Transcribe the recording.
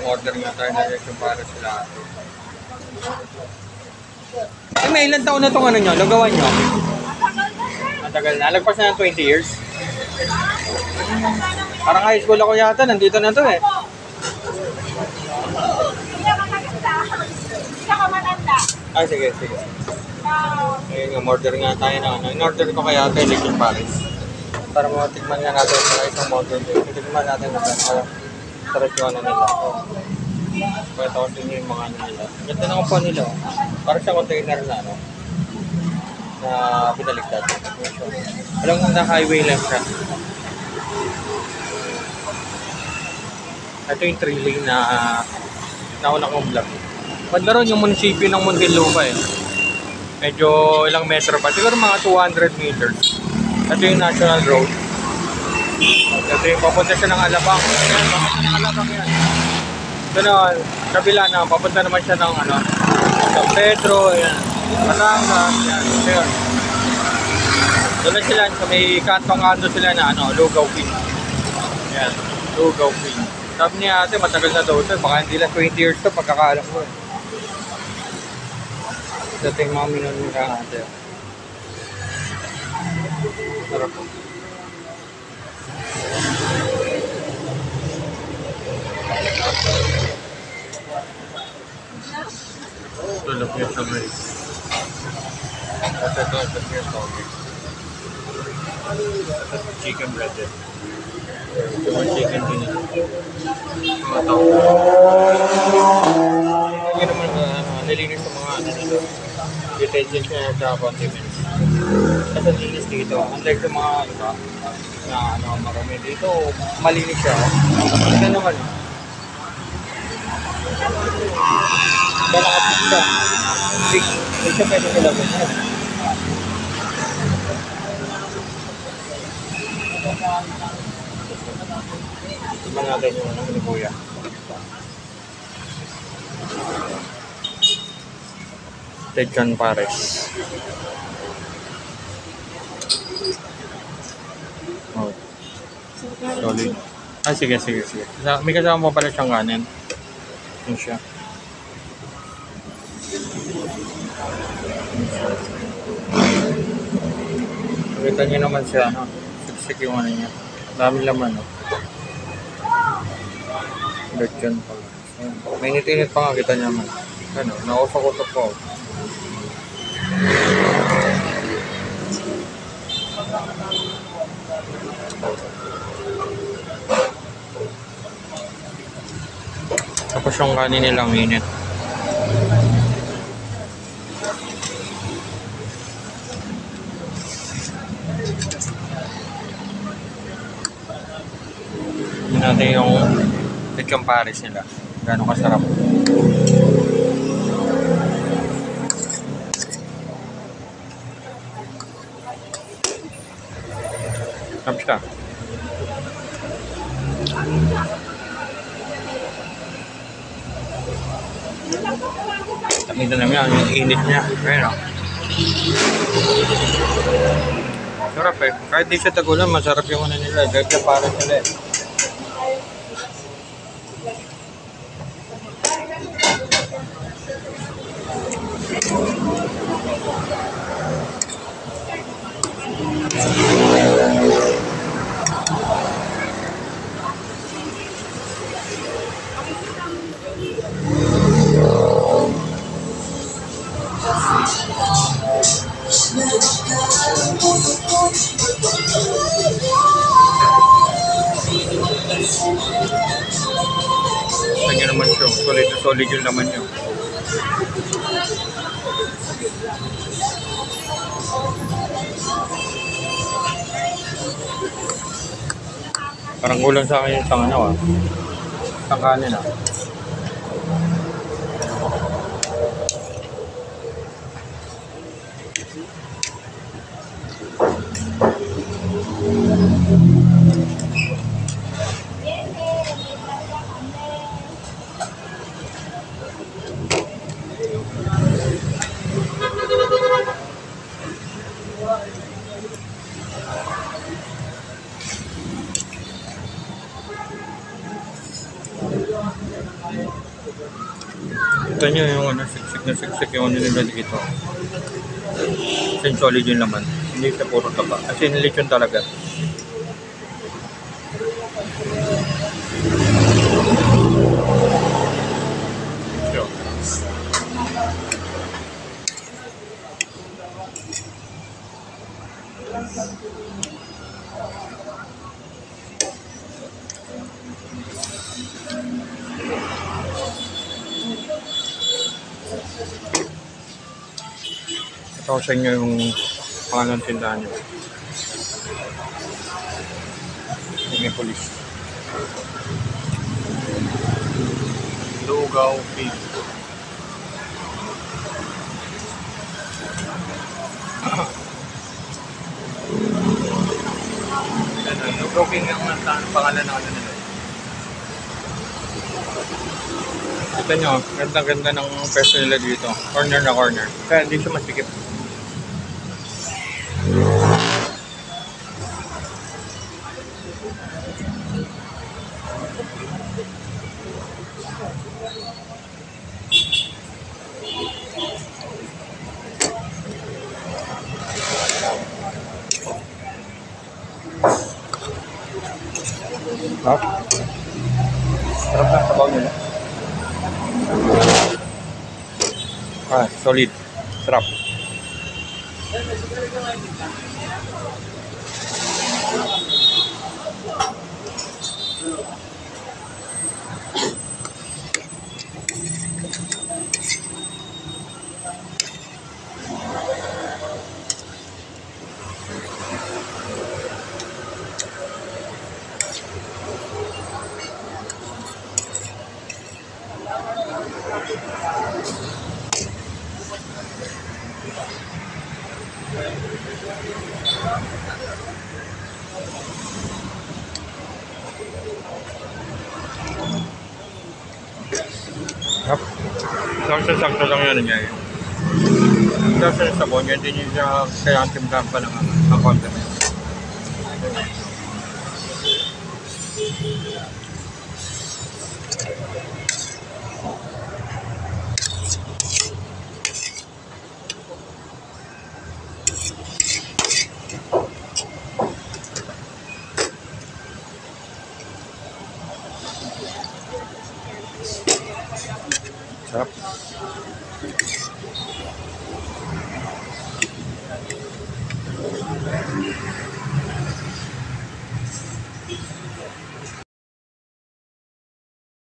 Order nga tayo na rin para sila. Eh, may ilan taon na itong ano nyo? Lugawan nyo? Matagal na. Lagpas na ng 20 years. Parang high school ako yata. Nandito na to eh. Ay, sige, sige. Ayun, order nga tayo na ano. In-order ko kaya ito yung Liquid Paris. Para matikman nga natin sa isang model. Titikman natin na sarap yung ano nila. Kaya tapos yun yung mga ano nila. Ganda na upo nila. Para sa container na ano. Na pinaligtad. Alam mo na highway lang siya. Ito yung 3-lane na nauna kong vlog. Padlaron yung munisipyo ng Muntinlupa eh. Medyo ilang metro pa. Siguro mga 200 meters. Ito yung national road. Ito yung papunta siya ng Alabang. Yan, papunta ng Alabang yan. Ito na, kabila na, papunta naman siya ng ano, San Pedro, yan. Batangas, yan. Ito yun. Doon na sila, sa may kantong-kanto sila na ano, Lugaw King. Yan, Lugaw King. Sabi niya ate, matagal na daw ito. Baka hindi lang 20 years ito, pagkakaalam ko. Ito yung mga minunod ka ate. Sarap po. Tulog niya sa may. At ito ang niya sa okay. Ito chicken breaded. Ito ang chicken din. Mga tao. Hindi naman nalinis sa mga ano nito. Utensils niya sa condiments. Kasi linis dito. Unlike sa mga iba na ano, marami dito, malinis siya. Ito naman. Kaya nakapit siya. Hindi siya pwede nilagyan niya. Tignan natin yung ano ni Kuya. Lechon Pares. Oh. Solid. Ah, sige, sige, sige. May kasama mo pala siyang kanin. Yun siya. Kita niyo naman siya, no? Siksik yung ano niya. Dami laman, no? Lechon Pares. May init-init pa nga, kita niya naman. Ano, nausok-usok po. Tapos yung kanin nilang init. Tignan natin yung Lechon Pares nila. Gano'ng kasarap. Sarap siya. Ito naman yan, yung init niya. Ayan o. Sarap eh. Kahit di siya tagulan, masarap yung ano nila. Lechon Pares nila eh. Kanya naman siya. Solid na solid yung laman niya. Parang kulang sa akin yung isang ano ah. Isang kanin ah. Ito nyo yung ano, siksik yung ano nila dito. Kasi solid yung laman. Hindi siya puro taba. Kasi nilitsyon talaga. So, ito ko sa inyo yung pangalan tindahan nyo. Yung police. Lugaw Pig. Lugaw Pig ang pangalan ng ano nila. Kita nyo, ganda-ganda ng peso nila dito. Corner na corner. Kaya hindi siya masikip. Sarap. Sarap na sabaw nila. Solid. Sarap. Sarap. Sakto lang yan niya eh. Kasi sa sabon niya, hindi niya kaya timdahan pa ng konti. Sarap.